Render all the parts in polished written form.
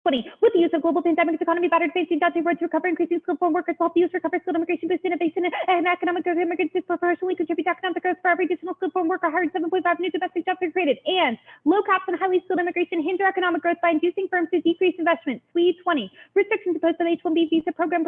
20. With the use of global pandemics, economy battered, facing daunting road to recover, increasing skilled foreign workers, help the use recover skilled immigration, boost innovation, and economic growth. Immigrants disproportionately contribute to economic growth. For every additional skilled foreign worker hired, 7.5 new domestic jobs are created. And low caps on highly skilled immigration hinder economic growth by inducing firms to decrease investment. SWE 20. Restrictions imposed on the H-1B visa program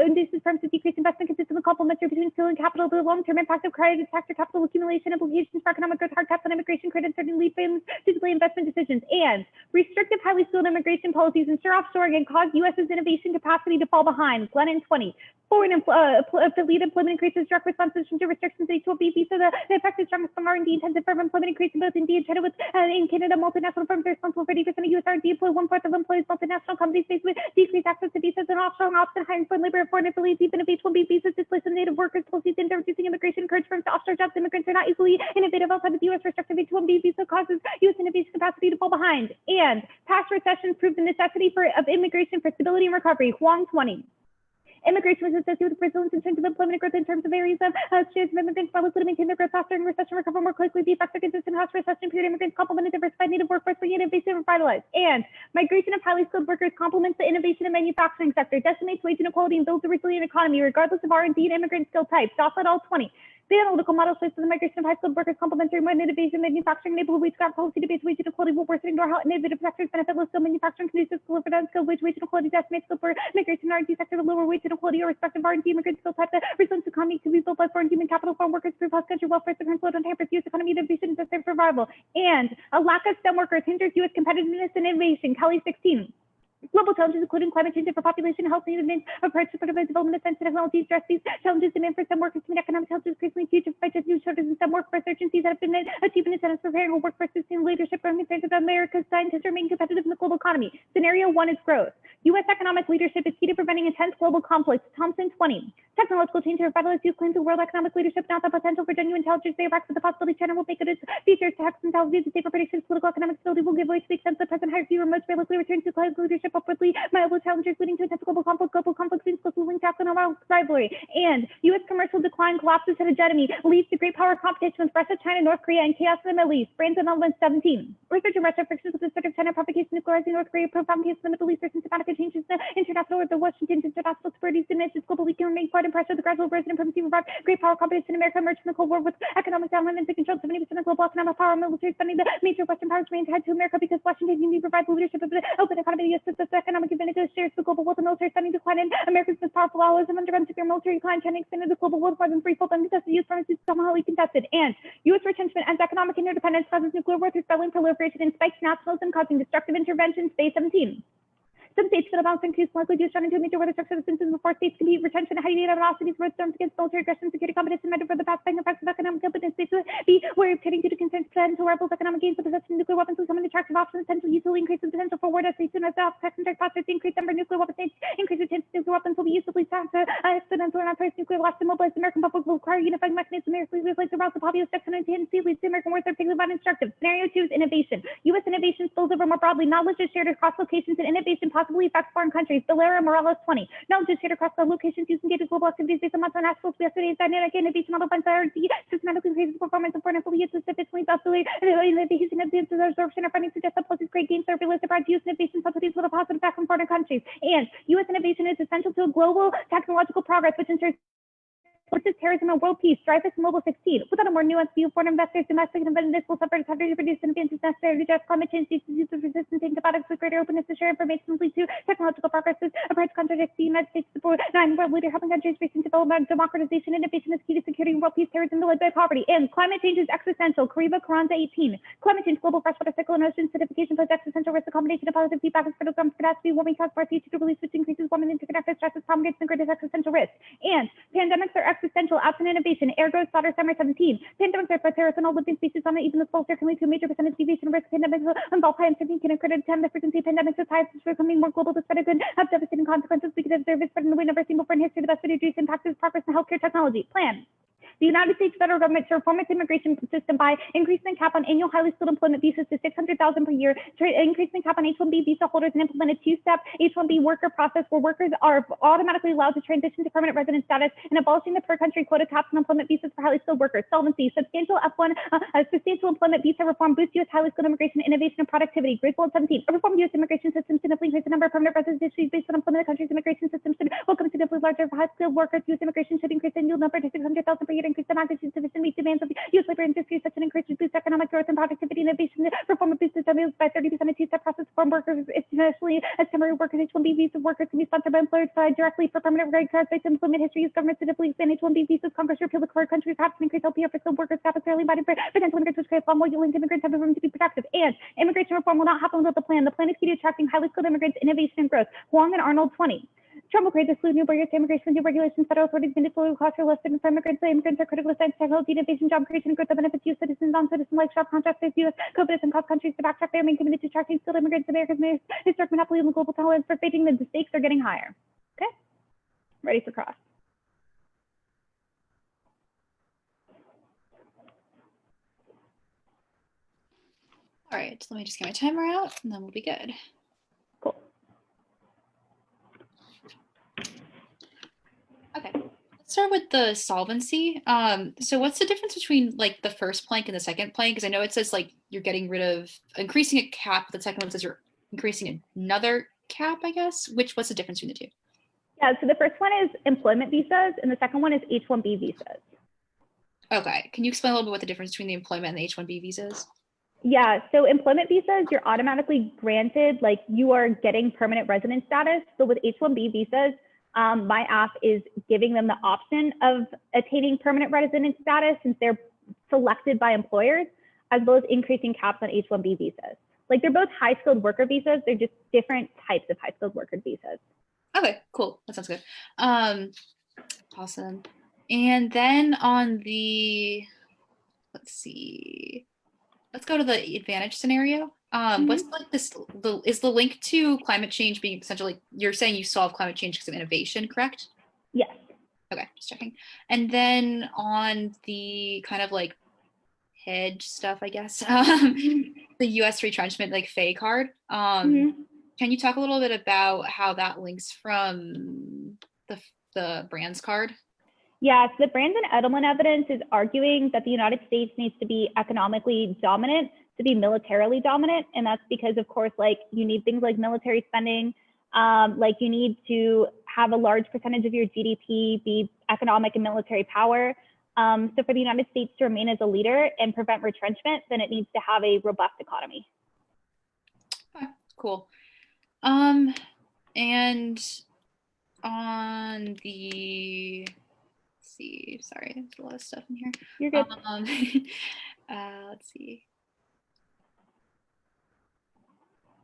induces firms to decrease investment consistent with complementary between skill and capital. The long-term impact of credit tax or capital accumulation implications for economic growth. Hard caps on immigration create uncertainty firms to delay investment decisions. And restrictive highly skilled immigration policies ensure offshoring and cause U.S.'s innovation capacity to fall behind. Glenn in 20. Foreign affiliate employment increases direct responses to restrictions to H-1B visa. The effect is strongest from R&D intensive firm employment increase in both India and China. With in Canada, multinational firms are responsible for 80% of U.S. R&D employ 1/4 of employees. Multinational companies face with decreased access to visas and offshore often hiring foreign labor. Foreign affiliates even if H-1B visas displace the native workers. Policies aimed at reducing immigration encourage firms to offshore jobs. Immigrants are not easily innovative outside of the U.S. Restrictive H-1B visa causes U.S. innovation capacity to fall behind. And past recessions prove the necessity of immigration for stability and recovery. Huang 20. Immigration was associated with resilience in terms of employment growth in terms of areas of shares of immigrants while to maintain their growth faster and recession recover more quickly. The effects of consistent house recession period immigrants complement a diversified native workforce for innovation and revitalized. And migration of highly skilled workers complements the innovation and manufacturing sector, decimates wage inequality and builds a resilient economy regardless of R&D and immigrant skill type. Dofflet all 20. The analytical model shows that the migration of high skilled workers complementary more innovation manufacturing enable wage gap policy debates wage inequality will worsen ignore how innovative sectors benefit low skilled manufacturing conducive skill for unskilled wage inequality decimates skill for migration R&D sector with lower wage inequality or respective R&D immigrant skill type. The resilience economy can be built by foreign human capital farm workers through house country welfare and slow down hampers U.S. economy innovation and survival. And a lack of STEM workers hinders U.S. competitiveness and innovation. Kelly 16. Global challenges, including climate change and for population health needs, approach to the development of science and technology, address these challenges, demand for STEM workers to meet economic challenges, increasingly future by just new shortages in STEM workforce urgencies that have been achieving incentives for preparing a workforce to sustain leadership growing concerns of America's scientists remain competitive in the global economy. Scenario 1 is growth. U.S. economic leadership is key to preventing intense global conflicts. Thompson 20. Technological change to revitalize youth claims of world economic leadership, not the potential for genuine intelligence. They erect with the possibility China will make it its future tax intelligence and safer predictions. Political economic stability will give way to the extent that present higher fewer modes realistically return to global leadership upwardly. Viable challenges leading to intense global conflicts means closely linked to economic rivalry. And U.S. commercial decline collapses hegemony, leads to great power competition with Russia, China, North Korea, and chaos in the Middle East. Brandon 17. Research in Russia frictions with the threat of China propagating nuclearizing North Korea, profound case in the Middle East, or systematic changes in the international order. Washington international security diminishes globally can remain quite impressed with the gradual rise and permanency of great power competition. America emerged from the Cold War with economic downline and controlled 70% of global economic power and military spending. The major Western powers remain tied to America because Washington uniquely provides the leadership of the open economy. The U.S. economic advantages shares the global wealth and military spending decline, and America's most powerful allies have undergone severe military decline. China extended the global world more than threefold uncontested use pharmacies somehow contested. And U.S. retrenchment ends economic interdependence, causes nuclear war through spelling proliferation and spikes nationalism, causing destructive interventions. Day 17. Some states feel about increased likely to run into a major weather structure systems before states can be retention, hiding animosities, road storms against military aggression, security competition, measure for the past by effects of economic competence. States will be wary of turning due to concerns potential rebels, economic gains, the possession of nuclear weapons will come in attractive options, potential utility increase the potential for war as soon as the tax and tax profits increase number of nuclear weapons, increase the chance nuclear weapons will be used to lead to exponential and authorized nuclear blast to mobilize the American public will require unifying mechanisms. American leaders around the populous section and tendency leads to American wars that are particularly about instructive. Scenario 2 is innovation. U.S. innovation spills over more broadly. Knowledge is shared across locations and innovation possibly affects foreign countries. Valera Morales 20. Knowledge is shared across the locations using data global activities based on months on actual yesterday's dynamic innovation model finds R&D systematically increases performance of foreign affiliates sufficiently valuable innovation advances absorption of funding suggests that policies great gains are realistic by use innovation subsidies with a positive effect on foreign countries. And U.S. innovation is essential to global technological progress, which ensures terrorism and world peace. Drive this mobile 16. Without a more nuanced view, foreign investors, domestic and inventors will suffer to reduce advances necessary to address climate change, use of resistance antibiotics with greater openness to share information lead to technological progresses. Approach contradicts the United States support 9 world leader helping countries facing development, democratization, innovation is key to security, world peace, terrorism, led by poverty. And climate change is existential. Kariba Karanja 18. Climate change, global freshwater cycle and ocean acidification pose existential risk. A combination of positive feedback is critical for catastrophe warming cause for future to release which increases warming interconnected stresses promulgates the greatest existential risk. And pandemics are existential absent innovation. Ergo, Slaughter Summer 17. Pandemics are threats on all living species on it. Even the small can lead to a major percentage deviation risk. Pandemics involve high uncertainty can occur at a time the frequency of pandemics is high, it's becoming more global. The spread of good have devastating consequences because they're spread in a way never seen before in history. The best way to reduce impacts is progress in healthcare technology. Plan. The United States federal government to reform its immigration system by increasing the cap on annual highly skilled employment visas to 600,000 per year, increasing the cap on H-1B visa holders, and implement a two-step H-1B worker process where workers are automatically allowed to transition to permanent resident status, and abolishing the per-country quota caps on employment visas for highly skilled workers. Solvency, substantial employment visa reform boosts U.S. highly skilled immigration, innovation, and productivity. Grade 17, a reformed U.S. immigration system significantly increase the number of permanent residents based on employment. The country's immigration system should welcome significantly larger high skilled workers. U.S. immigration should increase the annual number to 600,000 per year, increase the magnitude sufficient to meet demands of the U.S. labor industry. Such an increase would boost economic growth and productivity. Innovation, reform of business revenues by 30% a two-step process for workers, especially as temporary workers. H-1B visa workers can be sponsored by employers directly for permanent grade cards based on employment history. Use government significantly expand H-1B visas. Congress repeal the current country caps and increase LPR for skilled workers. Staff is fairly invited for potential immigrants, which creates far more linked immigrants have room to be productive. And immigration reform will not happen without the plan. The plan is key to attracting highly skilled immigrants, innovation, and growth. Huang and Arnold 20. Trump will create this new barriers to immigration, new regulations, federal authorities, mandatory costs for less than for immigrants. The immigrants are critical to science, technology, innovation, job creation, and growth that benefits U.S. citizens, non-citizens, like shop contractors, U.S. COVID and cost countries to backtrack. They remain committed to attracting skilled immigrants. America's historic monopoly on the global tolerance for facing the stakes are getting higher. Okay, ready for cross. All right, let me just get my timer out and then we'll be good. Cool. Okay, let's start with the solvency. So what's the difference between like the first plank and the second plank? Because I know it says like you're getting rid of increasing a cap. The second one says you're increasing another cap, I guess. What's the difference between the two? Yeah, so the first one is employment visas and the second one is H-1B visas. Okay, can you explain a little bit what the difference between the employment and the H-1B visas? Yeah, so employment visas, you're automatically granted, like you are getting permanent resident status. So with H-1B visas, my app is giving them the option of attaining permanent resident status since they're selected by employers, as well as increasing caps on H-1B visas. Like they're both high skilled worker visas, they're just different types of high skilled worker visas. Okay, cool, that sounds good. Awesome. And then on the, let's see. Let's go to the advantage scenario. What's like this? Is the link to climate change being essentially? You're saying you solve climate change because of innovation, correct? Yes. Okay, just checking. And then on the kind of like hedge stuff, I guess, the U.S. retrenchment, like FAY card. Can you talk a little bit about how that links from the Brands card? Yeah, so the Brands and Edelman evidence is arguing that the United States needs to be economically dominant to be militarily dominant. And that's because, of course, like you need things like military spending, like you need to have a large percentage of your GDP be economic and military power. So for the United States to remain as a leader and prevent retrenchment, then it needs to have a robust economy. Okay, cool. And on the, see, sorry, there's a lot of stuff in here. You're good. Let's see.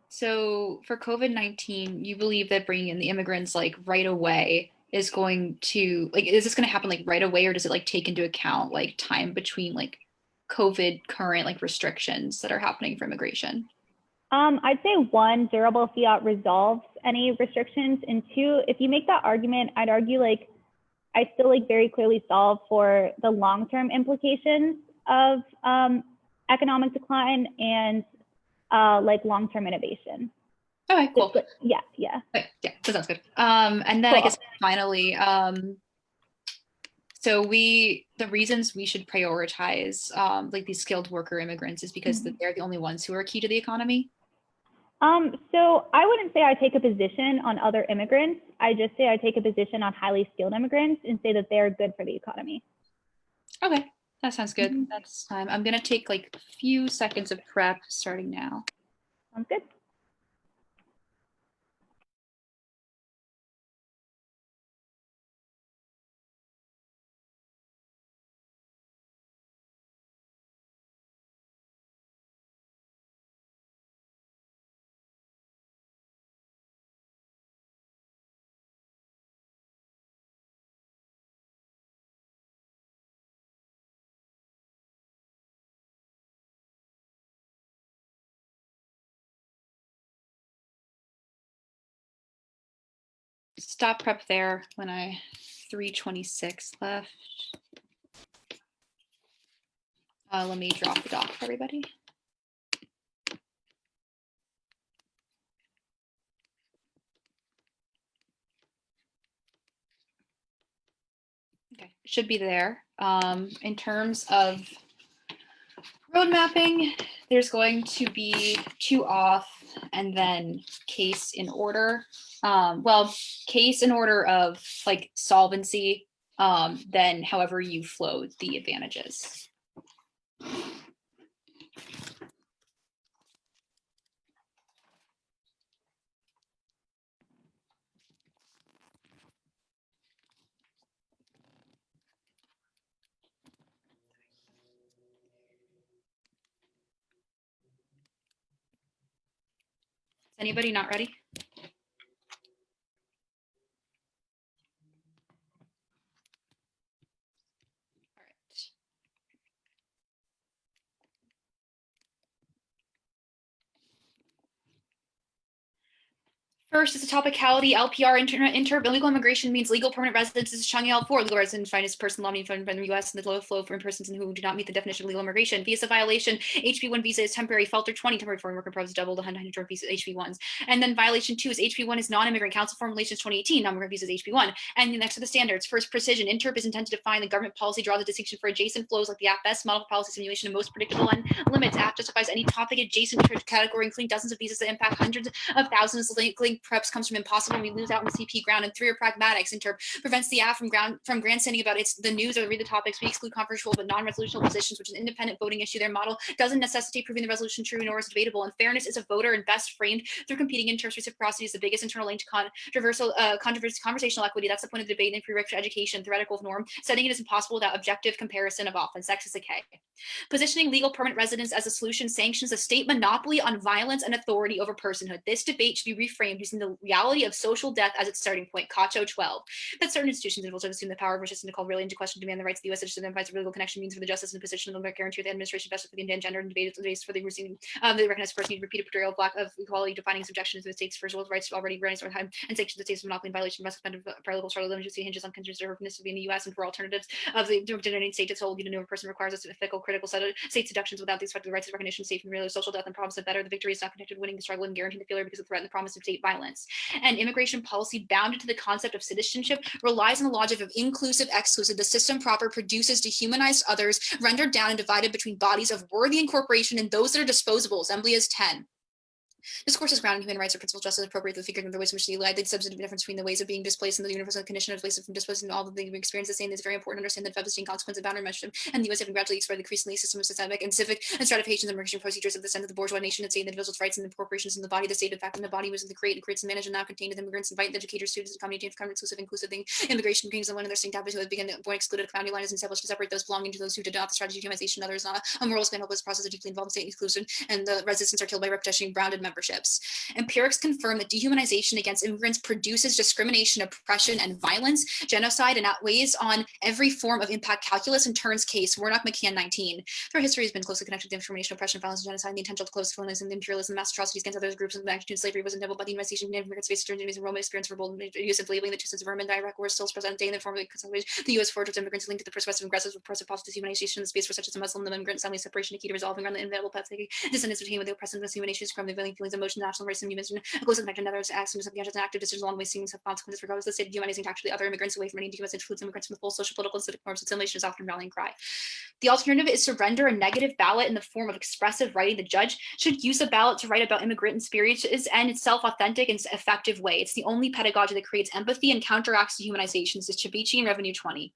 So for COVID-19, you believe that bringing in the immigrants like right away is going to, like, is this going to happen like right away, or does it like take into account like time between like COVID current like restrictions that are happening for immigration? I'd say one, durable fiat resolves any restrictions, and two, if you make that argument, I'd argue like I still like very clearly solve for the long-term implications of economic decline and like long-term innovation. Okay, cool. Yeah. Okay, yeah, that sounds good. And then cool. I guess finally, so the reasons we should prioritize like these skilled worker immigrants is because they're the only ones who are key to the economy. So I wouldn't say I take a position on other immigrants. I just say I take a position on highly skilled immigrants and say that they're good for the economy. Okay, that sounds good. That's time. I'm gonna take like a few seconds of prep starting now. Sounds good. Stop prep there when I 3:26 left. Let me drop the doc for everybody. Okay, should be there. In terms of road mapping, there's going to be 2 auth and then case in order. Well, case in order of like solvency, then however you flow the advantages. Is anybody not ready? All right. First is the topicality. LPR, illegal immigration means legal permanent residence. This is Changi L4. Legal residence defined as person lawfully found in the U.S. and the low flow for persons who do not meet the definition of legal immigration. Visa violation. HB1 visa is temporary. Filter 20. Temporary foreign worker privileges double the 100 visa HB1s. And then violation 2 is HB1 is non-immigrant. Council Formulations 2018. Non-immigrant visa is HB1. And next to the standards. First, precision. Interp is intended to define the government policy, draws a distinction for adjacent flows like the app best model policy simulation and most predictable and limits. App justifies any topic adjacent to category, including dozens of visas that impact hundreds of thousands. Link preps comes from impossible. We lose out on the CP ground. And 3 are pragmatics. Interp prevents the app from grandstanding about the news or read the topics. We exclude controversial but non-resolutional positions, which is an independent voting issue. Their model doesn't necessitate proving the resolution true nor is debatable. And fairness is a voter and best framed through competing interests. Reciprocity is the biggest internal link to conversational equity. That's the point of the debate and prerequisite education. Theoretical norm setting it is impossible without objective comparison of often. Sex is a K. Positioning legal permanent residence as a solution sanctions a state monopoly on violence and authority over personhood. This debate should be reframed using the reality of social death as its starting point. Cacho 12. That certain institutions will assume the power of resistance to call really into question demand the rights of the U.S. citizen identifies a legal connection means for the justice and the position of the guarantee of the administration best for the Indian gender and debate the base for the receiving the recognized person repeated portrayal of black of equality defining subjection to the state's first world rights already recognized over time and sanctions the state's monopoly in violation of suspended paralegal sort of legitimacy hinges on conservativeness to be in the U.S. and for alternatives of the generating state to hold you to know a person requires us a fickle critical set of state seductions without the expected rights of recognition safe and real social death and promise of better. The victory is not connected to winning the struggle and guaranteeing the failure because of the threat and the promise of state violence. And immigration policy bounded to the concept of citizenship relies on the logic of inclusive exclusive. The system proper produces dehumanized others rendered down and divided between bodies of worthy incorporation and those that are disposable. Assembly is 10. Discourse is grounded in human rights or principal justice appropriate to the figure of the ways in which they lie. The substantive difference between the ways of being displaced and the universal condition of displacement from displacement and all of the experience the same. It's very important to understand that devastating consequence of boundary measurement and the U.S. having gradually explored the increasingly system of systemic and civic and stratifications and immigration procedures of the center of the bourgeois nation and state the individual's rights and the corporations in the body, the state, in fact, and the body was in the create and creates and manage and now contained in immigrants, invite the educators, students, and community of inclusive thing. Immigration brings them one of their distinct habits who have begun born excluded. A boundary line is established to separate those belonging to those who did not. The strategy of humanization, others not a moral span hopeless process of deeply involved state inclusion, and the resistance are killed by repetition grounded memberships. Empirics confirm that dehumanization against immigrants produces discrimination, oppression, and violence, genocide, and outweighs on every form of impact calculus and turns case. Warnock, McCann, 19. Their history has been closely connected to discrimination, oppression, violence, and genocide, and the intentional close colonialism, imperialism, mass atrocities against other groups, and the magnitude of slavery was enabled by the humanization of immigrants based on and Roman experience for bold use of labeling the two sons of Irma and Iraq were still present today in the form of the U.S. forward towards immigrants linked to the progressive aggressive repressive policies of dehumanization in the space for such as a Muslim, the immigrant family separation, the key to resolving around the inevitable path to descendants between with the oppressive humanization from the feelings, emotions, national race, and human a close connection to others, acts and active decisions along the way seeing have consequences regardless of the state of dehumanizing to actually other immigrants away from any dehumanization includes immigrants from the full social, political, and civic norms. Assimilation is often a rallying cry. The alternative is to render a negative ballot in the form of expressive writing. The judge should use a ballot to write about immigrant experiences and its self-authentic and effective way. It's the only pedagogy that creates empathy and counteracts dehumanization. This is Chabichi and Revenue 20.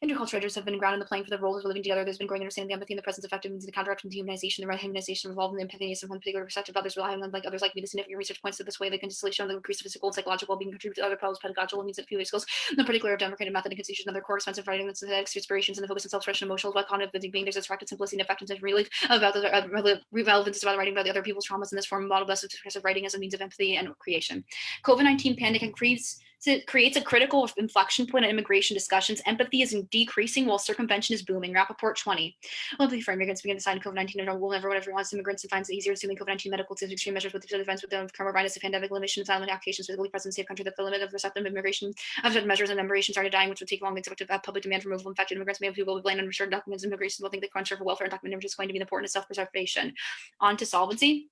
Intercultural traders have been grounded in the playing for the roles of living together. There's been growing understanding the empathy and the presence of effective means the counteraction dehumanization, the rehumanization involved in the empathy of one particular perspective of others relying on like others like me. The significant research points to this way the constellation of the increased physical and psychological well-being contribute to other problems pedagogical means that few skills, the particular democratic method and constitution of their core expensive writing and synthetic inspirations and the focus on self-expression emotional what cognitive being there's attracted simplicity and effectiveness and relief about the relevance about writing about the other people's traumas in this form of model best expressive writing as a means of empathy and creation. COVID-19 pandemic increases creates a critical inflection point in immigration discussions. Empathy is decreasing while circumvention is booming. Rappaport 20. Empathy for immigrants begin to sign COVID-19 and will never whatever wants immigrants and finds it easier assuming COVID-19 medical extreme measures with the events with the coronavirus, pandemic limitation of asylum applications, physically present safe country that the limit of receptive immigration of certain measures and immigration started dying, which would take long to expect to public demand for removal of infected immigrants. Many people will blame on certain documents. Immigration will think the crunch for welfare and document is going to be the importance of self-preservation. On to solvency.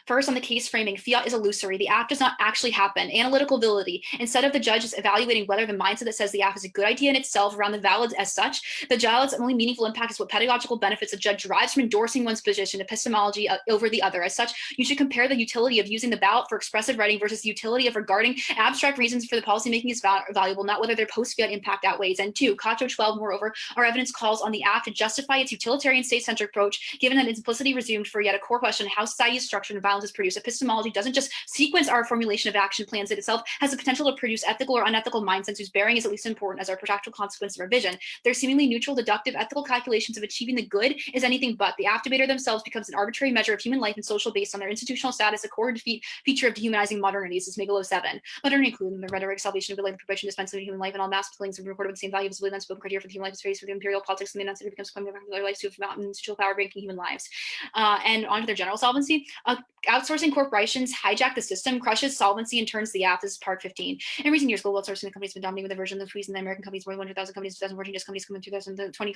First, on the case framing, fiat is illusory. The act does not actually happen. Analytical validity. Instead of the judge is evaluating whether the mindset that says the act is a good idea in itself around the valid as such, the judge's only meaningful impact is what pedagogical benefits the judge derives from endorsing one's position, epistemology over the other. As such, you should compare the utility of using the ballot for expressive writing versus the utility of regarding abstract reasons for the policymaking is valuable, not whether their post-fiat impact outweighs. And two, Cato 12, moreover, our evidence calls on the act to justify its utilitarian state-centric approach, given that its implicitly resumed for yet a core question, how society is structured and violence is produced. Epistemology doesn't just sequence our formulation of action plans, it itself has the potential to produce ethical or unethical mindsets whose bearing is at least as important as our practical consequence of our vision. Their seemingly neutral, deductive, ethical calculations of achieving the good is anything but. The activator themselves becomes an arbitrary measure of human life and social based on their institutional status, a core feature of dehumanizing modernities is Megalo 7. Modernity including the rhetoric, salvation, ability, preparation, dispensation of human life, and all mass killings are recorded with the same value as the unspoken criteria for the human life space for the imperial politics and the enunciated becomes claiming their lives to have institutional power breaking human lives. And on to their general solvency. Outsourcing corporations hijack the system, crushes solvency, and turns the app. This is part 15. In recent years, global outsourcing companies have been dominating with a version of the tweets, and the American companies, more than 100,000 companies, 2014 just companies come in 2020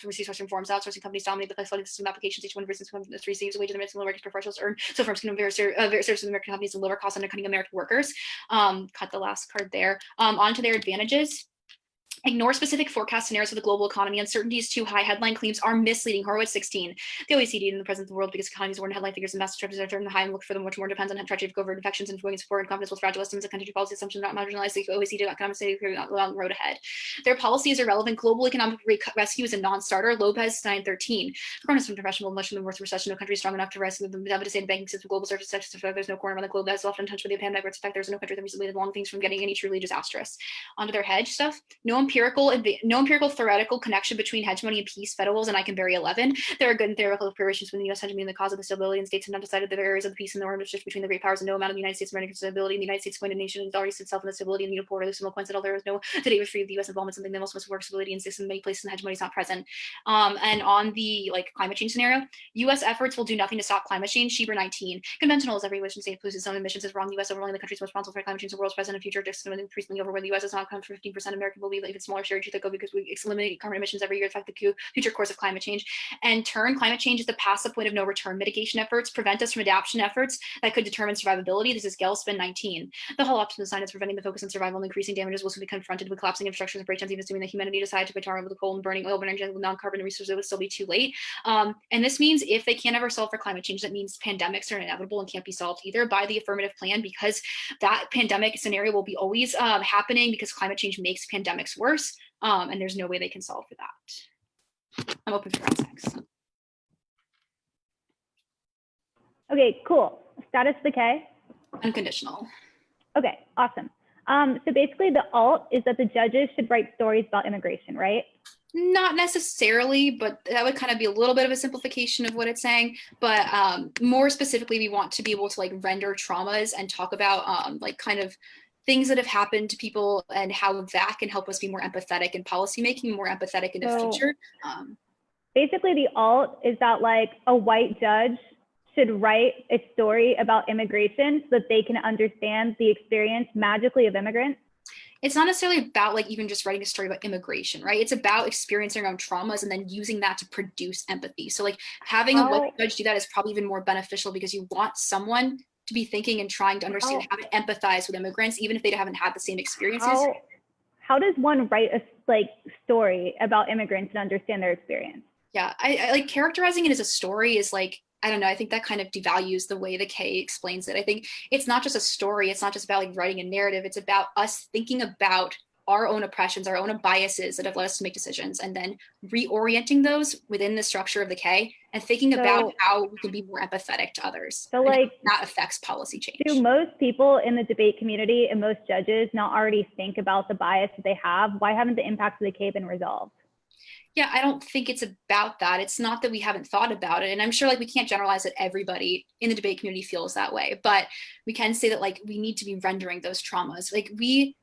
resource reforms. Outsourcing companies dominate the flooding system applications. Each one business receives a wage of the minutes and lower wages professionals earn. So firms can service American companies and lower costs undercutting American workers. Cut the last card there. On to their advantages. Ignore specific forecast scenarios for the global economy. Uncertainty is too high. Headline claims are misleading. Horowitz 16. The OECD in the present of the world because economies warn headline figures and mass representatives are high and look for them much more depends on tragedy of covert infections and avoiding support and confidence with fragile estimates of country policy assumptions not marginalized. The OECD economic study long road ahead. Their policy is irrelevant. Global economic rescue is a non-starter. Lopez 913. Coronavirus from professional much from the worst recession. No country is strong enough to rescue the devastated banking system. Global service sector. There's no corner on the globe that is left untouched by the pandemic. Effect. There's no country that recently did long things from getting any truly disastrous. Onto their hedge stuff. No empirical theoretical connection between hegemony and peace, federals, and I can vary 11. There are good and theoretical operations between the U.S. hegemony and the cause of the stability, and states have not decided the areas of the peace and the order shift between the great powers, and no amount of the United States American stability. And the United States going to nation has already itself in the stability and unipolar. There's no coincidental. There is no today with free of the U.S. involvement, something that most work stability exists in many places and hegemony is not present. And on the climate change scenario, U.S. efforts will do nothing to stop climate change. Schieber 19. Conventional is every wish and state includes its own emissions is wrong. The U.S. overwhelming the countries most responsible for climate change, the world's present and future distant increasingly over where the U.S. does not account for 15%. American will be even smaller share to go because we eliminate carbon emissions every year affect the future course of climate change. And climate change is the passive point of no return. Mitigation efforts prevent us from adaptation efforts that could determine survivability. This is Gelspin 19. The whole option design is preventing the focus on survival and increasing damages will soon be confronted with collapsing infrastructures and breakdowns, even assuming that humanity decided to retire with the coal and burning oil, but energy with non-carbon resources, it would still be too late. And this means if they can't ever solve for climate change, that means pandemics are inevitable and can't be solved either by the affirmative plan, because that pandemic scenario will be always happening because climate change makes pandemics worse. And there's no way they can solve for that. I'm open for context. Okay, cool. Status decay? Unconditional. Okay, awesome. So basically the alt is that the judges should write stories about immigration, right? Not necessarily, but that would kind of be a little bit of a simplification of what it's saying. But more specifically, we want to be able to render traumas and talk about kind of things that have happened to people and how that can help us be more empathetic in policymaking, more empathetic in the future. Basically the alt is that a white judge should write a story about immigration so that they can understand the experience magically of immigrants. It's not necessarily about even just writing a story about immigration, right? It's about experiencing our own traumas and then using that to produce empathy. So having a white judge do that is probably even more beneficial because you want someone to be thinking and trying to understand how to empathize with immigrants, even if they haven't had the same experiences. How does one write a story about immigrants and understand their experience? Yeah, I like characterizing it as a story is I don't know, I think that kind of devalues the way the K explains it. I think it's not just a story. It's not just about writing a narrative. It's about us thinking about our own oppressions, our own biases that have led us to make decisions, and then reorienting those within the structure of the K and thinking about how we can be more empathetic to others. So that affects policy change. Do most people in the debate community and most judges not already think about the bias that they have? Why haven't the impacts of the K been resolved? Yeah, I don't think it's about that. It's not that we haven't thought about it. And I'm sure like we can't generalize that everybody in the debate community feels that way, but we can say that like we need to be rendering those traumas. Like we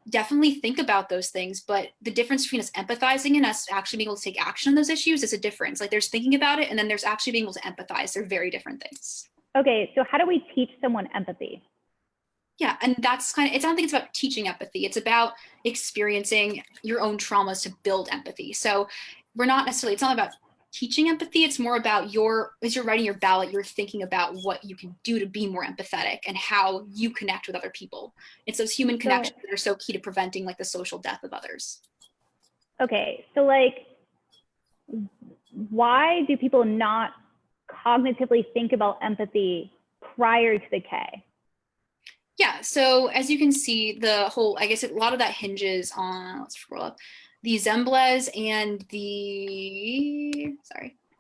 definitely think about those things, but the difference between us empathizing and us actually being able to take action on those issues is a difference. Like there's thinking about it and then there's actually being able to empathize. They're very different things. Okay, so how do we teach someone empathy? Yeah, and that's kind of, I don't think it's about teaching empathy. It's about experiencing your own traumas to build empathy. So we're not necessarily, it's not about teaching empathy. It's more about as you're writing your ballot, you're thinking about what you can do to be more empathetic and how you connect with other people. It's those human connections that are so key to preventing like the social death of others. Okay, so like, why do people not cognitively think about empathy prior to the K? Yeah, so as you can see, the whole, I guess a lot of that hinges on, let's scroll up, the Zembles and the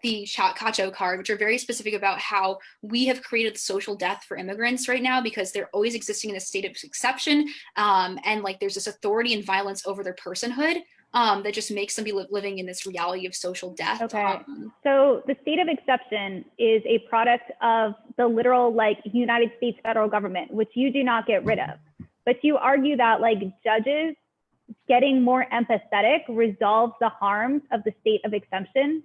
Cacho card, which are very specific about how we have created the social death for immigrants right now because they're always existing in a state of exception. And like there's this authority and violence over their personhood that just makes them be living in this reality of social death. Okay, so the state of exception is a product of the literal like United States federal government, which you do not get rid of. But you argue that like judges getting more empathetic resolves the harms of the state of exception.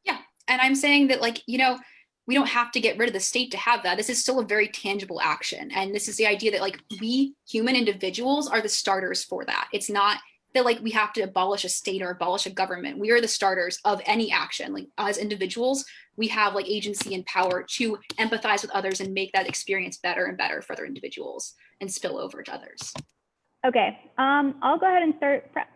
Yeah, and I'm saying that like, you know, we don't have to get rid of the state to have that. This is still a very tangible action. And this is the idea that like we human individuals are the starters for that. It's not that like we have to abolish a state or abolish a government. We are the starters of any action. Like as individuals, we have like agency and power to empathize with others and make that experience better and better for other individuals and spill over to others. Okay, I'll go ahead and start prep.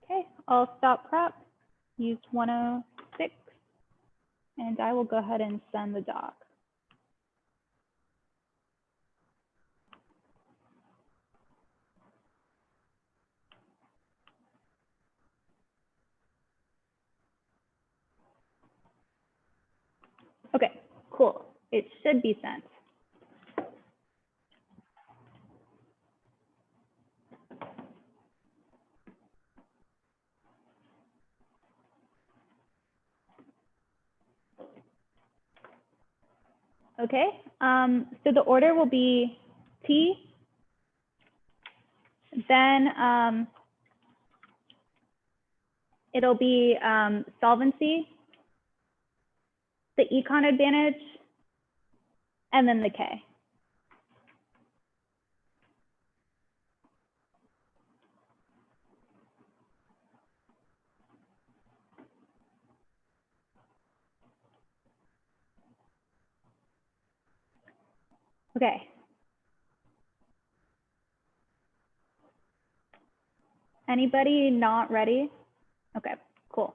Okay, I'll stop prep, use 106, and I will go ahead and send the doc. Okay, cool. It should be sent. Okay, so the order will be T, then it'll be solvency, the econ advantage, and then the K. Okay. Anybody not ready? Okay, cool.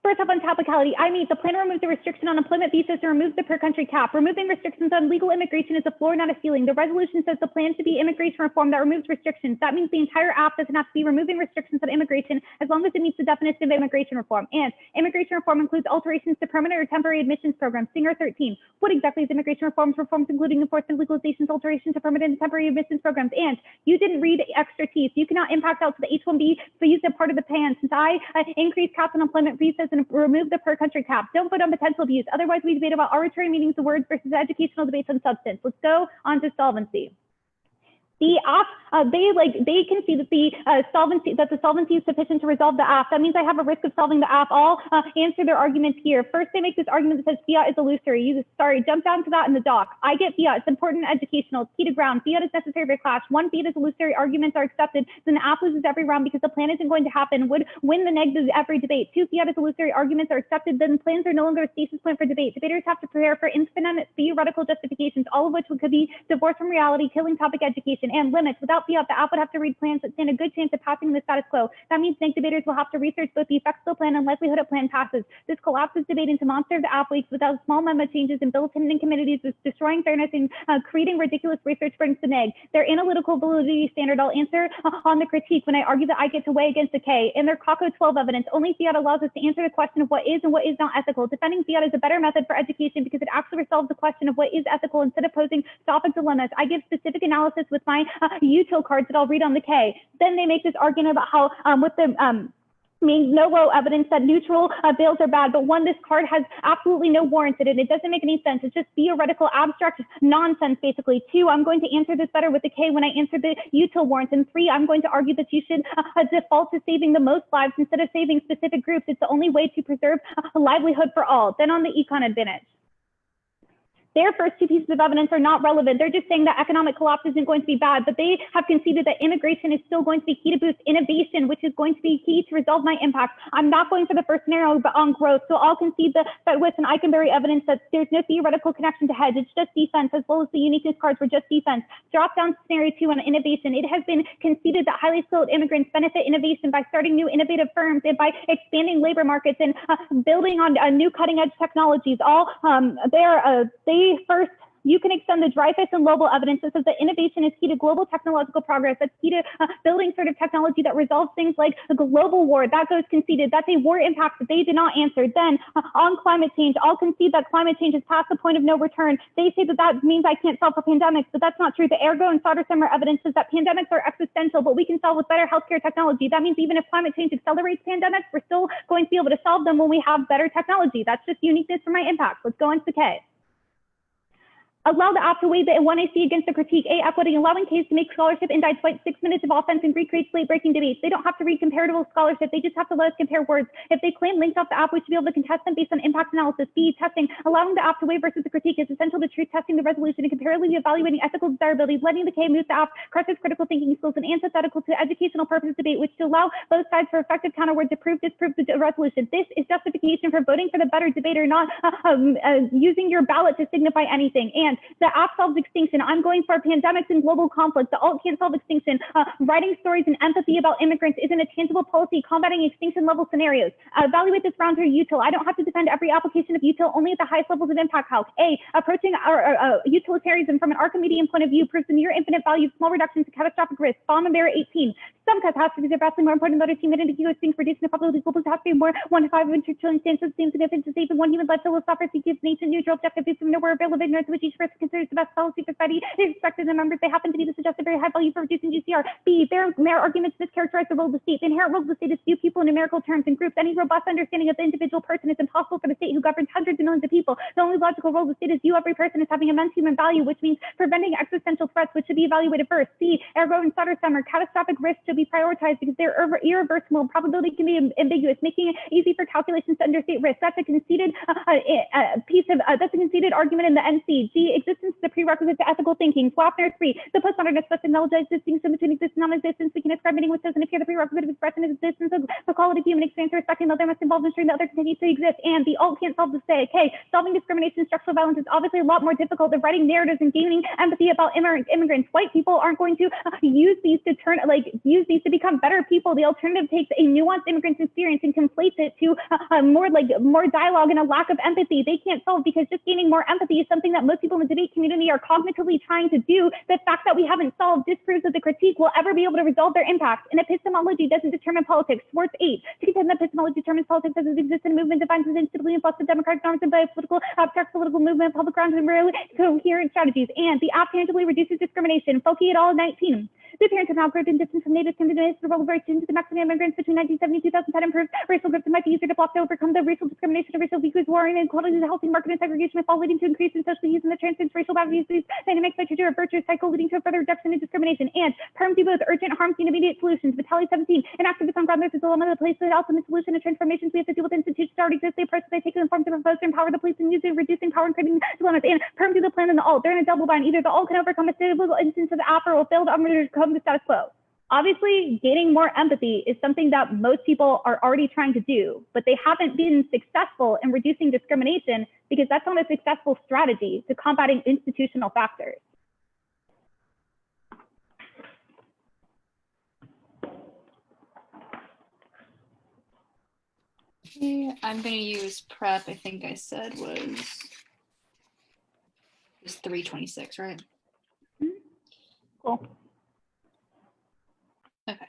First up on topicality, the plan removes the restriction on employment visas and removes the per country cap. Removing restrictions on legal immigration is a floor, not a ceiling. The resolution says the plan should be immigration reform that removes restrictions. That means the entire app doesn't have to be removing restrictions on immigration as long as it meets the definition of immigration reform. And immigration reform includes alterations to permanent or temporary admissions programs. Singer 13. What exactly is immigration reforms? Reforms including enforcement legalizations, alterations to permanent and temporary admissions programs. And you didn't read extra T, so you cannot impact out to the H-1B visa part of the plan. Since I increased caps on employment visas and and remove the per country cap. Don't vote on potential abuse. Otherwise, we debate about arbitrary meanings of words versus educational debates on substance. Let's go on to solvency. The app, they can see that the solvency is sufficient to resolve the app. That means I have a risk of solving the app. I'll answer their arguments here. First, they make this argument that says fiat is illusory. Jump down to that in the doc. I get fiat. It's important and educational. It's key to ground. Fiat is necessary for clash. One, fiat is illusory. Arguments are accepted. Then the app loses every round because the plan isn't going to happen. Would win the negative every debate. Two, fiat is illusory. Arguments are accepted. Then plans are no longer a stasis plan for debate. Debaters have to prepare for infinite theoretical justifications, all of which could be divorced from reality, killing topic education. And limits. Without fiat, the app would have to read plans that stand a good chance of passing the status quo. That means snake debaters will have to research both the effects of the plan and likelihood a plan passes. This collapses debate into monster of the app weeks without small memo changes and built-in committees, destroying fairness and creating ridiculous research brings the neg. Their analytical validity standard, I'll answer on the critique when I argue that I get to weigh against the K. In their CACO 12 evidence, only fiat allows us to answer the question of what is and what is not ethical. Defending fiat is a better method for education because it actually resolves the question of what is ethical instead of posing topic dilemmas. I give specific analysis with my util cards that I'll read on the K. Then they make this argument about how with the means no row evidence that neutral bails are bad, but one, this card has absolutely no warrants in it. It doesn't make any sense. It's just theoretical, abstract nonsense, basically. Two, I'm going to answer this better with the K when I answer the util warrants. And three, I'm going to argue that you should default to saving the most lives instead of saving specific groups. It's the only way to preserve a livelihood for all. Then on the econ advantage. Their first two pieces of evidence are not relevant. They're just saying that economic collapse isn't going to be bad, but they have conceded that immigration is still going to be key to boost innovation, which is going to be key to resolve my impact. I'm not going for the first scenario, but on growth. So I'll concede that with an Eikenberry evidence that there's no theoretical connection to hedge. It's just defense, as well as the uniqueness cards were just defense. Drop down to scenario 2 on innovation. It has been conceded that highly skilled immigrants benefit innovation by starting new innovative firms and by expanding labor markets and building on new cutting edge technologies. First, you can extend the Dreyfus and Lobel evidence that says that innovation is key to global technological progress. That's key to building sort of technology that resolves things like a global war. That goes conceded. That's a war impact that they did not answer. Then on climate change, I'll concede that climate change is past the point of no return. They say that that means I can't solve for pandemics, but that's not true. The Ergo and Sodersheimer evidence says that pandemics are existential, but we can solve with better healthcare technology. That means even if climate change accelerates pandemics, we're still going to be able to solve them when we have better technology. That's just uniqueness for my impact. Let's go into the K. Allow the app to weigh the 1AC against the critique. A, equity, allowing Ks to make scholarship and despite 6 minutes of offense and recreate late-breaking debates. They don't have to read comparative scholarship. They just have to let us compare words. If they claim links off the app, we should be able to contest them based on impact analysis. B, testing. Allowing the app to weigh versus the critique is essential to truth testing the resolution and comparatively evaluating ethical desirability. Letting the K move the app crushes critical thinking skills and antithetical to educational purposes debate, which to allow both sides for effective counterword to prove, disprove the resolution. This is justification for voting for the better debater, not using your ballot to signify anything. And the app solves extinction. I'm going for pandemics and global conflict. The alt can't solve extinction. Writing stories and empathy about immigrants isn't a tangible policy combating extinction level scenarios. Evaluate this round through util. I don't have to defend every application of util, only at the highest levels of impact calc. A, approaching utilitarianism from an Archimedean point of view proves the near infinite value of small reductions to catastrophic risk. Bomb and Bear 18. Some catastrophes are vastly more important than other team and extinct, reducing the probability of global catastrophe more 1 to 5 of trillion chances, same significance to saving one human life. Philosophers gives nation neutral objective based on nowhere available ignorance, which each person considers the best policy for society is expected in members. They happen to be the suggested very high value for reducing GCR. B, their arguments mischaracterize the role of the state. The inherent role of the state is few people in numerical terms and groups. Any robust understanding of the individual person is impossible for the state who governs hundreds of millions of people. The only logical role of the state is view every person as having immense human value, which means preventing existential threats, which should be evaluated first. C, Ergo and Sodersheimer, catastrophic risks should be prioritized because they're irreversible. Probability can be ambiguous, making it easy for calculations to understate risk. That's a conceded that's a conceded argument in the NC. G, existence is a prerequisite to ethical thinking. Swapner 3, the postmodernists must acknowledge the distinction between existence and non-existence. We can describe meaning which doesn't appear the prerequisite of expression is existence of the quality of human experience, respecting the other must involve ensuring the other continues to exist. And the alt can't solve the say. Okay, solving discrimination and structural violence is obviously a lot more difficult than writing narratives and gaining empathy about immigrants. White people aren't going to use these to become better people. The alternative takes a nuanced immigrant experience and conflates it to more dialogue and a lack of empathy. They can't solve because just gaining more empathy is something that most people in the debate community are cognitively trying to do. The fact that we haven't solved disproves that the critique will ever be able to resolve their impact. And epistemology doesn't determine politics. Schwartz 8, to contend that epistemology determines politics as it exists in a movement defined as instantly influx of democratic norms and by a political, abstract political movement, public grounds, and really coherent strategies. And the app tangibly reduces discrimination. Folke et al. 19. The appearance of an outgrowth and distance from natives can be diminished through relations to the Mexican immigrants between 1970 and 2010 improved racial groups. It might be easier to block to overcome the racial discrimination and racial weakness, war, and inequality in the housing market and segregation, with all leading to increase in social use and the transcends racial boundaries. These dynamics are to a virtuous cycle leading to a further reduction in discrimination. And perm do both urgent harms and immediate solutions. Vitaly 17, an activist on ground, there's a dilemma of the police, the ultimate solution and transformations we have to deal with institutions that already exist. The approach they take is informed to propose to empower the police and using reducing power and creating dilemmas. And perm do the plan and the alt. They're in a double bind. Either the alt can overcome a stable instance of the afro or fail to overcome the status quo. Obviously, gaining more empathy is something that most people are already trying to do, but they haven't been successful in reducing discrimination because that's not a successful strategy to combating institutional factors. Okay, I'm going to use prep. I think I said was 326, right? Cool. Okay.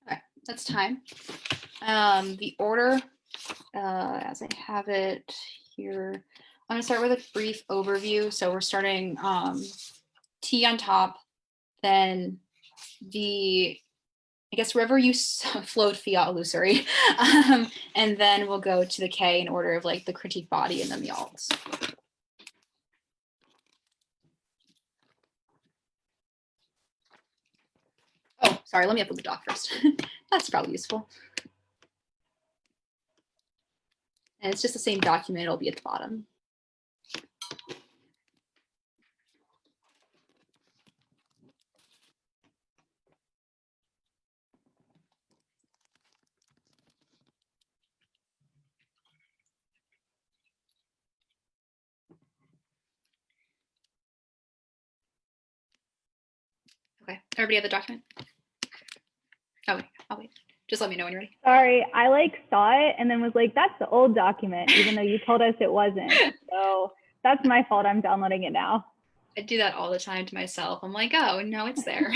Okay, that's time. The order, as I have it here, I'm gonna start with a brief overview. So we're starting T on top, then I guess wherever you flowed fiat illusory, and then we'll go to the K in order of like the critique body and then the alts. sorry, let me upload the doc first. That's probably useful. And it's just the same document, it'll be at the bottom. Okay, everybody have the document? Oh, wait, I'll wait. Just let me know when you're ready. Sorry, I like saw it and then was like, that's the old document, even though you told us it wasn't. So that's my fault. I'm downloading it now. I do that all the time to myself. I'm like, oh, no, it's there.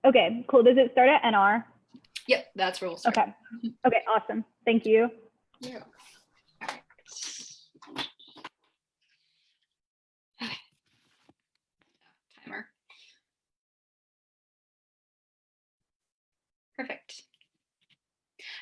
Okay, cool. Does it start at NR? Yep, that's where we'll start. Okay. Okay, awesome. Thank you. Yeah. Timer. Perfect.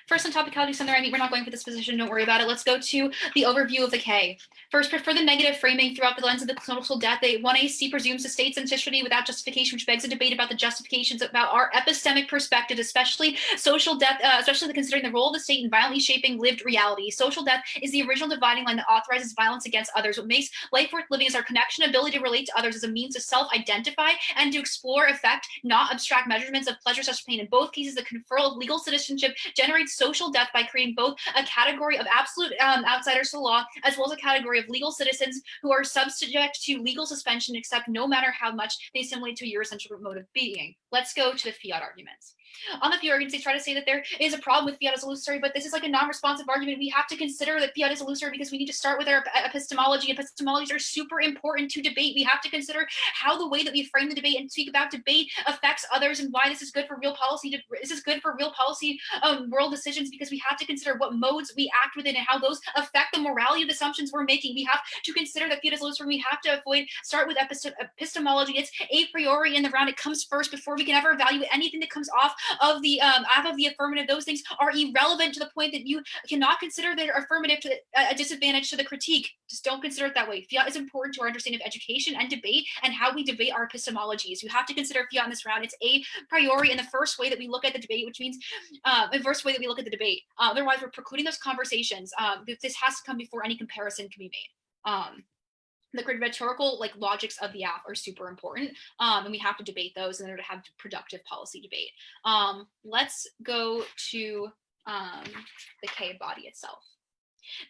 First on topicality center, I mean, we're not going for this position, don't worry about it. Let's go to the overview of the K. First, for the negative framing throughout the lens of the social death, 1AC presumes the state's ancestry without justification, which begs a debate about the justifications about our epistemic perspective, especially social death, especially considering the role of the state in violently shaping lived reality. Social death is the original dividing line that authorizes violence against others. What makes life worth living is our connection, ability to relate to others as a means to self-identify and to explore effect, not abstract measurements of pleasure, such pain. In both cases, the conferral of legal citizenship generates social death by creating both a category of absolute outsiders to law, as well as a category of legal citizens who are subject to legal suspension, except no matter how much they assimilate to your essential mode of being. Let's go to the fiat arguments. On the fiat arguments, they try to say that there is a problem with fiat as illusory, but this is like a non-responsive argument. We have to consider that fiat is illusory because we need to start with our epistemology. Epistemologies are super important to debate. We have to consider how the way that we frame the debate and speak about debate affects others and why this is good for real policy. This is good for real policy world decisions, because we have to consider what modes we act within and how those affect the morality of the assumptions we're making. We have to consider that fiat is illusory. We have to start with epistemology. It's a priori in the round. It comes first before we can ever evaluate anything that comes off of the affirmative. Those things are irrelevant to the point that you cannot consider the affirmative to a disadvantage to the critique. Just don't consider it that way. Fiat is important to our understanding of education and debate and how we debate our epistemologies. You have to consider fiat in this round. It's a priori in the first way that we look at the debate, which means the first way that we look at the debate. Otherwise, we're precluding those conversations. This has to come before any comparison can be made. The rhetorical logics of the app are super important, and we have to debate those in order to have productive policy debate. Let's go to the K body itself.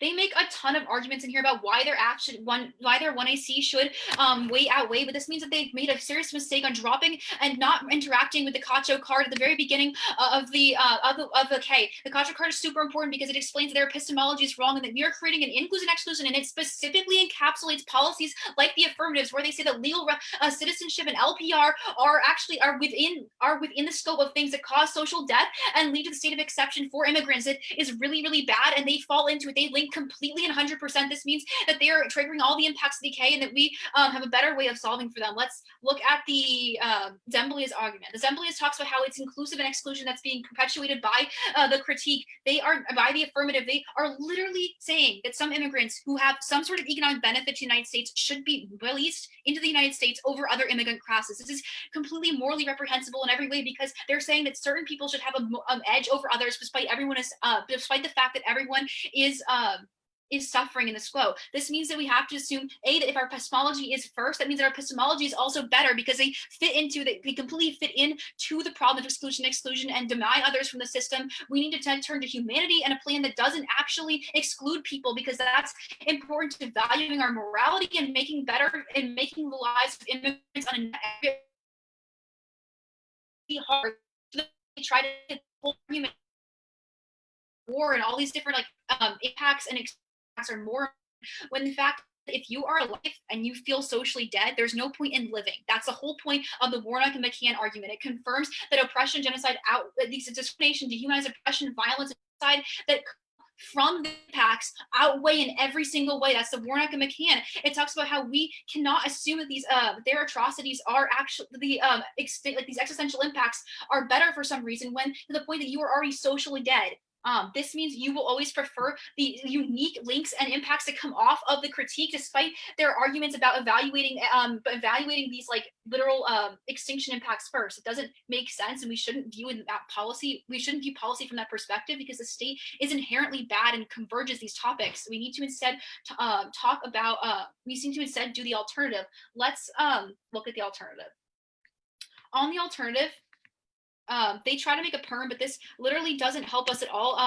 They make a ton of arguments in here about why their 1AC should outweigh, but this means that they've made a serious mistake on dropping and not interacting with the Cacho card at the very beginning of the K. The Cacho card is super important because it explains that their epistemology is wrong and that we are creating an inclusion exclusion, and it specifically encapsulates policies like the affirmatives, where they say that legal citizenship and LPR are within the scope of things that cause social death and lead to the state of exception for immigrants. It is really, really bad, and they fall into it. They link completely and 100%. This means that they are triggering all the impacts of decay and that we have a better way of solving for them. Let's look at the Zemblia's argument. The Zemblia's talks about how it's inclusive and exclusion that's being perpetuated by the critique. They are, by the affirmative, they are literally saying that some immigrants who have some sort of economic benefit to the United States should be released into the United States over other immigrant classes. This is completely morally reprehensible in every way, because they're saying that certain people should have an edge over others, despite the fact that everyone is suffering in this flow. This means that we have to assume that if our epistemology is first, that means that our epistemology is also better, because they completely fit into the problem of exclusion and deny others from the system. We need to turn to humanity and a plan that doesn't actually exclude people, because that's important to valuing our morality and making the lives of immigrants on a hard. They try to pull argument war and all these different impacts and impacts are more, when in fact, if you are alive and you feel socially dead, there's no point in living. That's the whole point of the Warnock and McCann argument. It confirms that oppression, genocide, discrimination, dehumanized oppression, violence, and genocide that from the impacts outweigh in every single way. That's the Warnock and McCann. It talks about how we cannot assume that these their atrocities are actually these existential impacts are better for some reason, when to the point that you are already socially dead. This means you will always prefer the unique links and impacts that come off of the critique, despite their arguments about evaluating these like literal extinction impacts first. It doesn't make sense, and we shouldn't view that policy. We shouldn't view policy from that perspective, because the state is inherently bad and converges these topics. We need to instead talk about. We need to instead do the alternative. Let's look at the alternative. On the alternative, they try to make a perm, but this literally doesn't help us at all.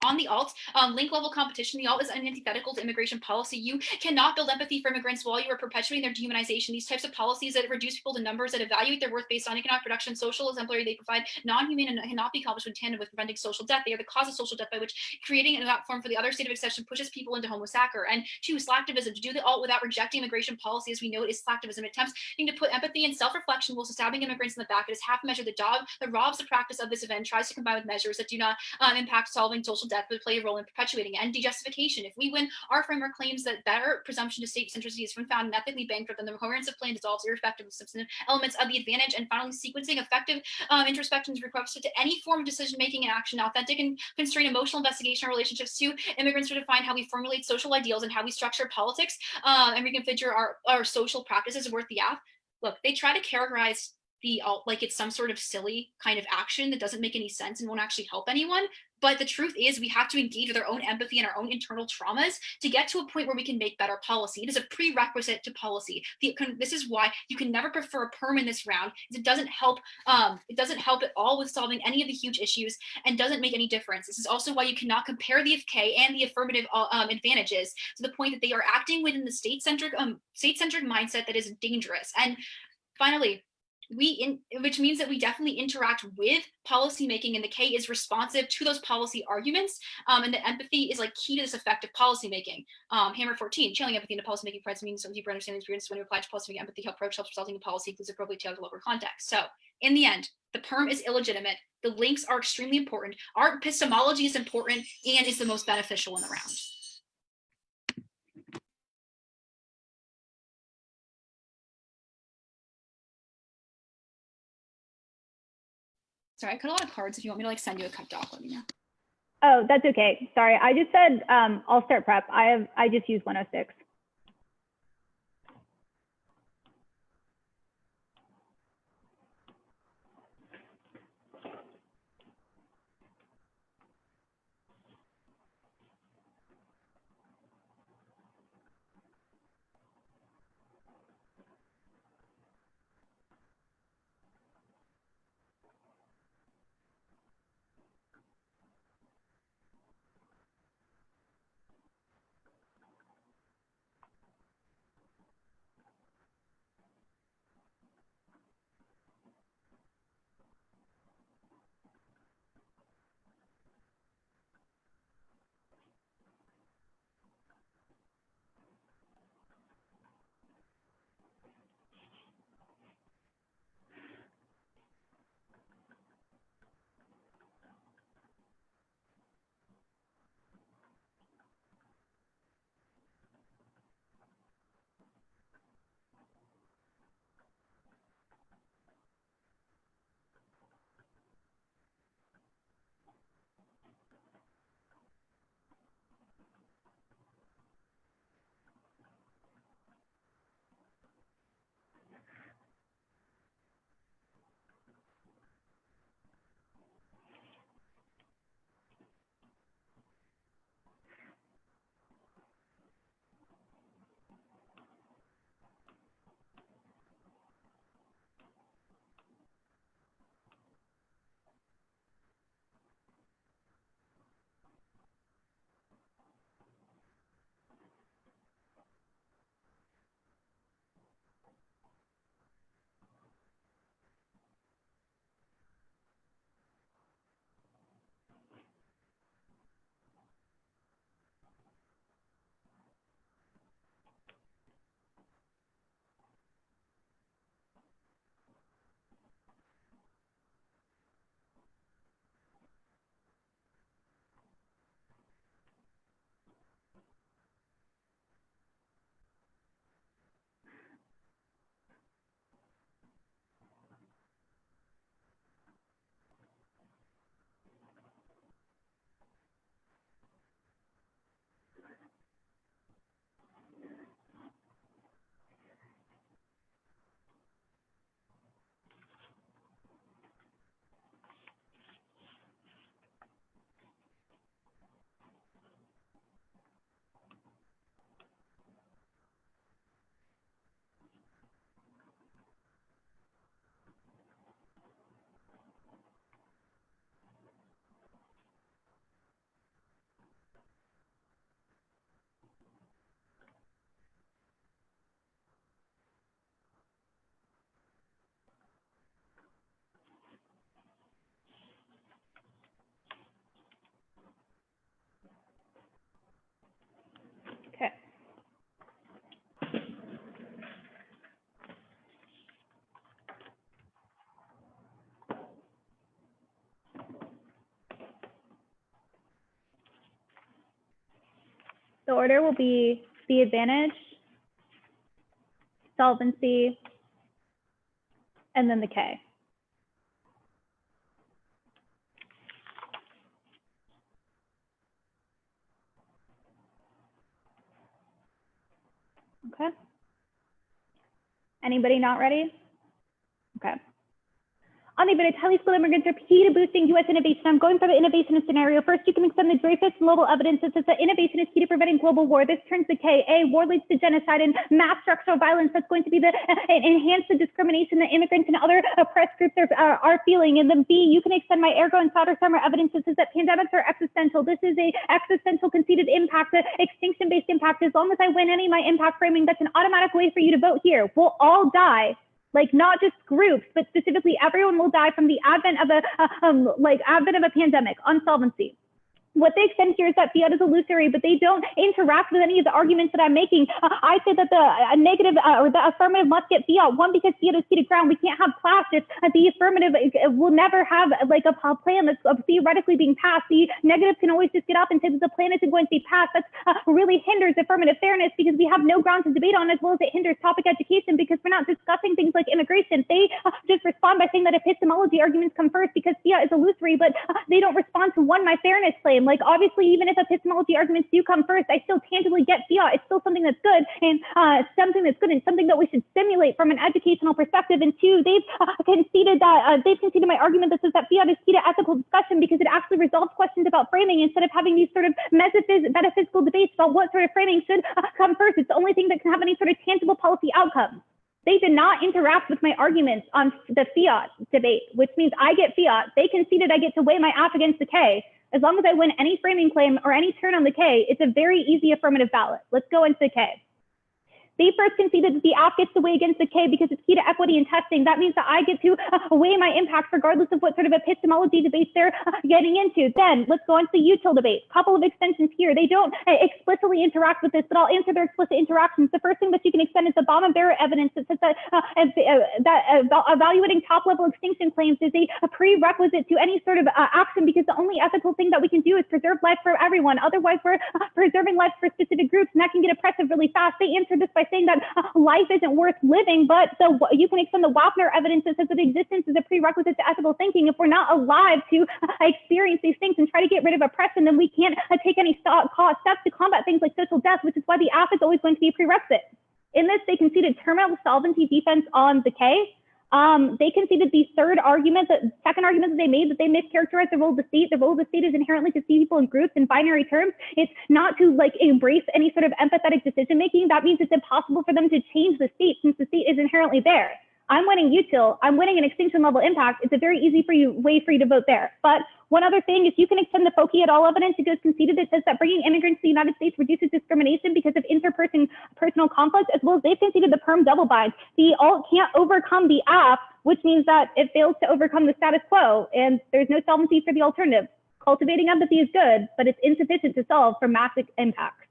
On the alt, link level competition, the alt is antithetical to immigration policy. You cannot build empathy for immigrants while you are perpetuating their dehumanization. These types of policies that reduce people to numbers, that evaluate their worth based on economic production, social exemplary they provide, non-humane, and cannot be accomplished in tandem with preventing social death. They are the cause of social death, by which creating a platform for the other state of exception pushes people into homo sacer. And two, slacktivism. To do the alt without rejecting immigration policy, as we know, is slacktivism. It attempts to put empathy and self-reflection while stabbing immigrants in the back. It is half measure. The job that robs the practice of this event tries to combine with measures that do not impact solving social death, but play a role in perpetuating it. And dejustification. If we win, our framework claims that better presumption to state centricity is when found and ethically bankrupt, then the coherence of plan dissolves irrespective of substantive elements of the advantage. And finally, sequencing. Effective introspection is requested to any form of decision-making and action. Authentic and constrained emotional investigation of relationships to immigrants to define how we formulate social ideals and how we structure politics and reconfigure our social practices worth the app. Look, they try to characterize the alt like it's some sort of silly kind of action that doesn't make any sense and won't actually help anyone. But the truth is, we have to engage with our own empathy and our own internal traumas to get to a point where we can make better policy. It is a prerequisite to policy. This is why you can never prefer a perm in this round. It doesn't help. It doesn't help at all with solving any of the huge issues, and doesn't make any difference. This is also why you cannot compare the FK and the affirmative advantages to the point that they are acting within the state-centric mindset that is dangerous. And finally, which means that we definitely interact with policymaking, and the K is responsive to those policy arguments, and the empathy is like key to this effective policymaking. Hammer 14, channeling empathy into policymaking provides means some deeper understanding experience when you apply to policymaking. Empathy approach helps resulting in policy inclusive appropriately tailored to local context. So in the end, the perm is illegitimate. The links are extremely important. Our epistemology is important and is the most beneficial in the round. Sorry, I cut a lot of cards. If you want me to like send you a cut doc, let me know. Oh, that's okay. Sorry, I just said I'll start prep. I just used 106. The order will be the advantage, solvency, and then the K. Okay. Anybody not ready? Okay. On the advantage, highly skilled immigrants are key to boosting U.S. innovation. I'm going for the innovation scenario. First, you can extend the Dreyfus global evidence that says that innovation is key to preventing global war. This turns the K. A, war leads to genocide and mass structural violence. That's going to be the enhance the discrimination that immigrants and other oppressed groups are feeling. And then B, you can extend my ergo and solder summer evidence that says that pandemics are existential. This is a existential conceded impact, extinction-based impact. As long as I win any of my impact framing, that's an automatic way for you to vote here. We'll all die. Like not just groups, but specifically everyone will die from the advent of a pandemic on solvency. What they extend here is that fiat is illusory, but they don't interact with any of the arguments that I'm making. I say that the negative or the affirmative must get fiat. One, because fiat is seated ground. We can't have class if the affirmative will never have like a plan that's theoretically being passed. The negative can always just get up and say that the plan isn't going to be passed. That really hinders affirmative fairness because we have no ground to debate on, as well as it hinders topic education because we're not discussing things like immigration. They just respond by saying that epistemology arguments come first because fiat is illusory, but they don't respond to one, my fairness claim. Like obviously, even if epistemology arguments do come first, I still tangibly get fiat. It's still something that's good and something that's good and something that we should stimulate from an educational perspective. And two, they've conceded my argument that says that fiat is key to ethical discussion because it actually resolves questions about framing instead of having these sort of metaphysical debates about what sort of framing should come first. It's the only thing that can have any sort of tangible policy outcome. They did not interact with my arguments on the fiat debate, which means I get fiat. They conceded I get to weigh my app against the K. As long as I win any framing claim or any turn on the K, it's a very easy affirmative ballot. Let's go into the K. They first conceded that the app gets to weigh against the K because it's key to equity and testing. That means that I get to weigh my impact regardless of what sort of epistemology debates they're getting into. Then let's go on to the util debate. Couple of extensions here. They don't explicitly interact with this, but I'll answer their explicit interactions. The first thing that you can extend is the Baum-Barrett evidence that says that, evaluating top-level extinction claims is a prerequisite to any sort of action because the only ethical thing that we can do is preserve life for everyone. Otherwise, we're preserving life for specific groups, and that can get oppressive really fast. They answered this by saying that life isn't worth living, but you can extend the Wapner evidence that says that existence is a prerequisite to ethical thinking. If we're not alive to experience these things and try to get rid of oppression, then we can't take any steps to combat things like social death, which is why the app is always going to be a prerequisite. In this, they conceded terminal solvency defense on the K. They conceded the second argument that they made, that they mischaracterized the role of the state. The role of the state is inherently to see people in groups in binary terms. It's not to like embrace any sort of empathetic decision making. That means it's impossible for them to change the state since the state is inherently there. I'm winning util. I'm winning an extinction level impact. It's a very easy way for you to vote there. But one other thing is you can extend the Foki et al. Evidence. It goes conceded. It says that bringing immigrants to the United States reduces discrimination because of personal conflict, as well as they've conceded the perm double bind. The alt can't overcome the app, which means that it fails to overcome the status quo, and there's no solvency for the alternative. Cultivating empathy is good, but it's insufficient to solve for massive impacts.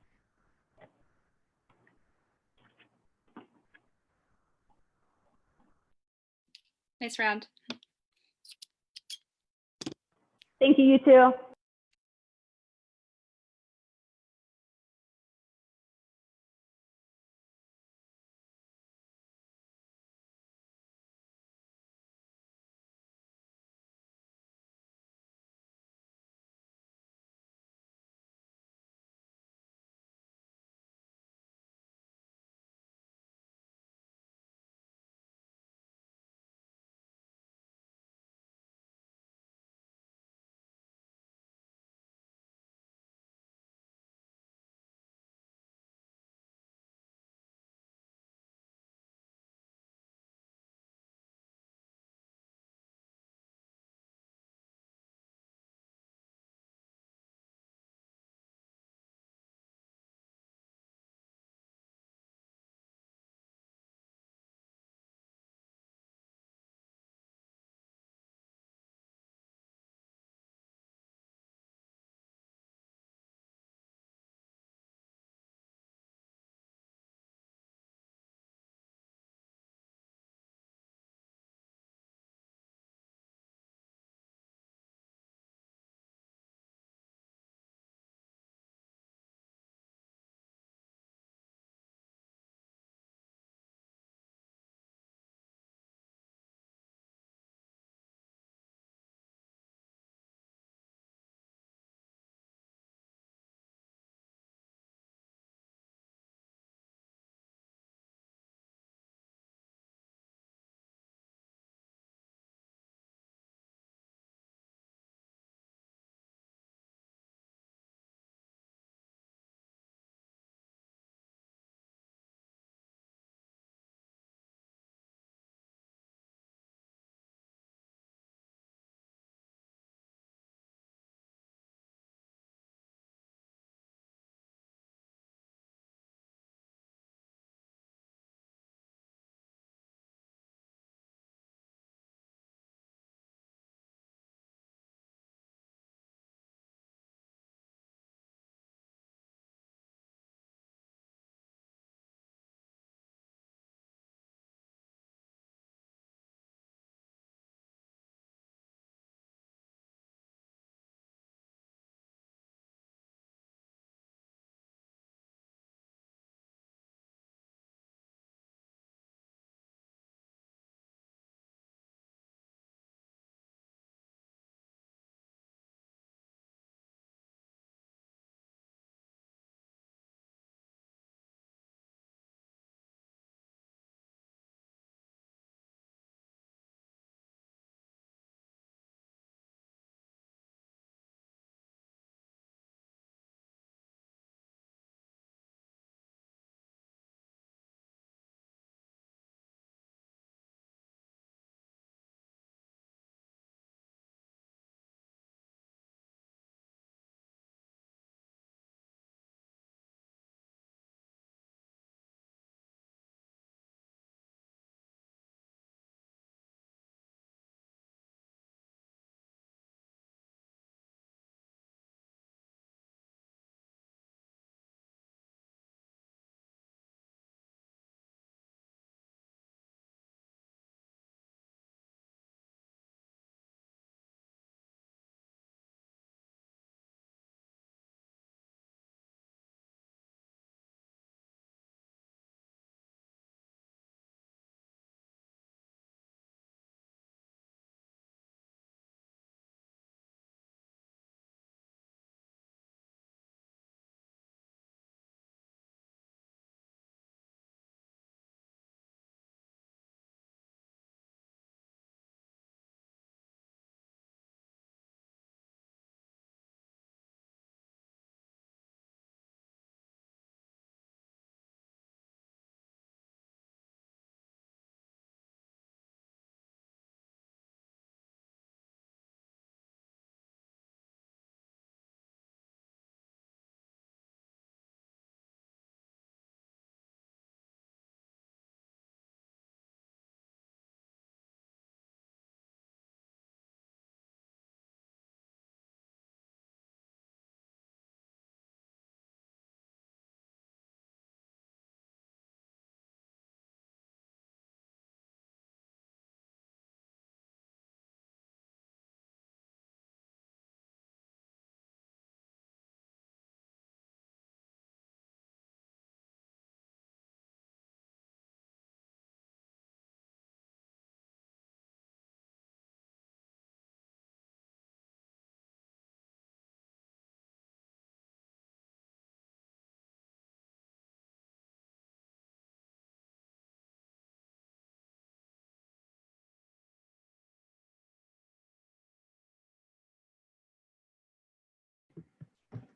Nice round. Thank you, you too.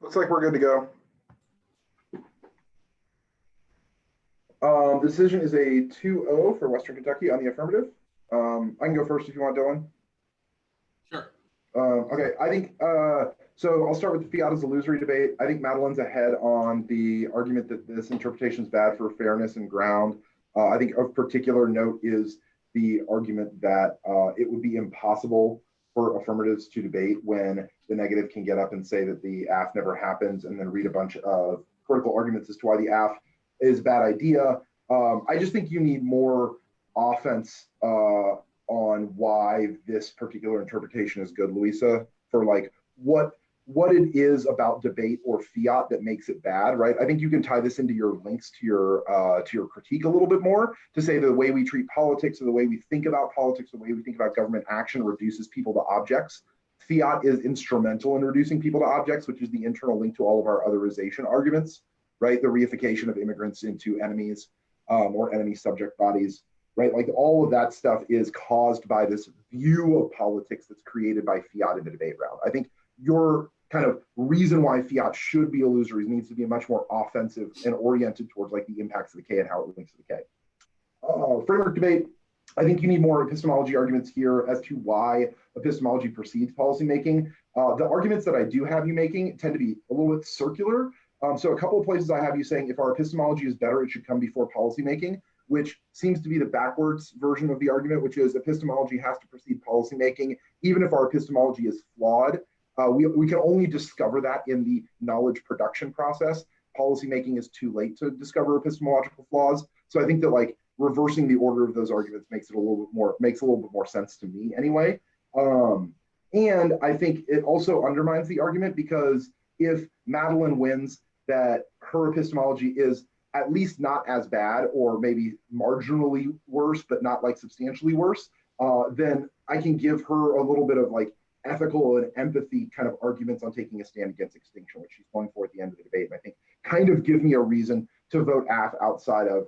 Looks like we're good to go. The decision is a 2-0 for Western Kentucky on the affirmative. I can go first if you want, Dylan. Sure. Okay, I think, so I'll start with the fiat as illusory debate. I think Madelynn's ahead on the argument that this interpretation is bad for fairness and ground. I think of particular note is the argument that it would be impossible for affirmatives to debate when the negative can get up and say that the AF never happens and then read a bunch of critical arguments as to why the AF is a bad idea. I just think you need more offense on why this particular interpretation is good, Luisa, for like what it is about debate or fiat that makes it bad, right? I think you can tie this into your links to your critique a little bit more to say the way we treat politics or the way we think about politics, the way we think about government action reduces people to objects. Fiat is instrumental in reducing people to objects, which is the internal link to all of our otherization arguments, right? The reification of immigrants into enemies or enemy subject bodies, right? Like all of that stuff is caused by this view of politics that's created by fiat in the debate round. I think your kind of reason why fiat should be illusory needs to be much more offensive and oriented towards like the impacts of the K and how it links to the K. Framework debate, I think you need more epistemology arguments here as to why epistemology precedes policymaking. The arguments that I do have you making tend to be a little bit circular. So a couple of places I have you saying if our epistemology is better, it should come before policymaking, which seems to be the backwards version of the argument, which is epistemology has to precede policymaking, even if our epistemology is flawed. We can only discover that in the knowledge production process. Policymaking is too late to discover epistemological flaws. So I think that like reversing the order of those arguments makes a little bit more sense to me anyway. And I think it also undermines the argument because if Madelynn wins, that her epistemology is at least not as bad or maybe marginally worse, but not like substantially worse, then I can give her a little bit of like ethical and empathy kind of arguments on taking a stand against extinction, which she's going for at the end of the debate. And I think kind of give me a reason to vote AF outside of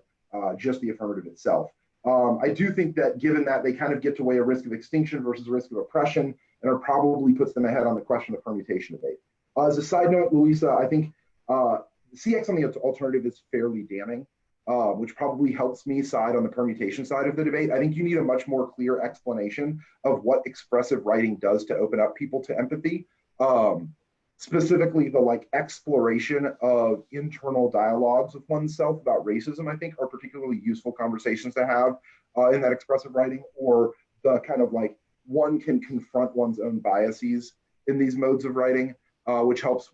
just the affirmative itself. I do think that given that they kind of get to weigh a risk of extinction versus a risk of oppression, and it probably puts them ahead on the question of permutation debate. As a side note, Luisa, I think CX on the alternative is fairly damning, which probably helps me side on the permutation side of the debate. I think you need a much more clear explanation of what expressive writing does to open up people to empathy. Specifically, the like exploration of internal dialogues with oneself about racism, I think, are particularly useful conversations to have in that expressive writing, or the kind of like one can confront one's own biases in these modes of writing, which helps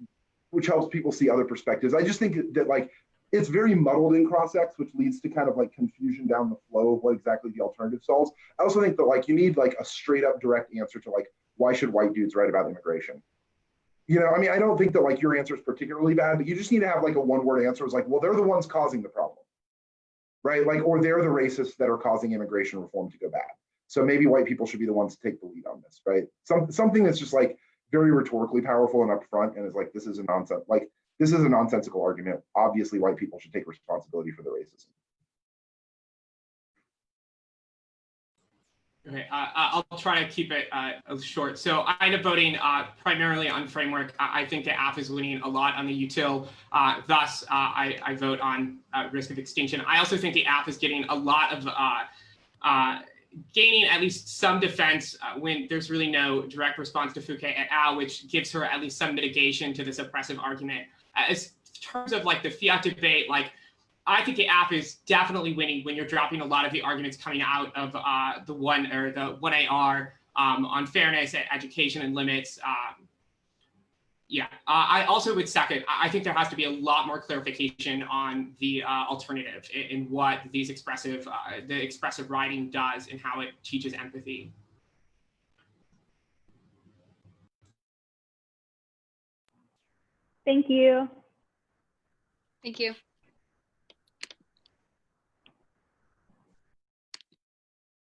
people see other perspectives. I just think that like it's very muddled in cross-ex, which leads to kind of like confusion down the flow of what exactly the alternative solves. I also think that like you need like a straight up direct answer to like, why should white dudes write about immigration? You know, I mean, I don't think that like your answer is particularly bad, but you just need to have like a one-word answer. It's like, well, they're the ones causing the problem, right? Like, or they're the racists that are causing immigration reform to go bad. So maybe white people should be the ones to take the lead on this, right? Something that's just like very rhetorically powerful and upfront, and is like, this is a nonsense. Like, this is a nonsensical argument. Obviously, white people should take responsibility for the racism. Okay, I'll try to keep it short. So I end up voting primarily on framework. I think the AF is winning a lot on the util. Thus, I vote on risk of extinction. I also think the AF is getting a lot of gaining at least some defense when there's really no direct response to Fouquet et al., which gives her at least some mitigation to this oppressive argument. As terms of like the fiat debate, like I think the AF is definitely winning when you're dropping a lot of the arguments coming out of the 1AR on fairness, education, and limits. I also would second. I think there has to be a lot more clarification on the alternative in what these the expressive writing does and how it teaches empathy. Thank you. Thank you.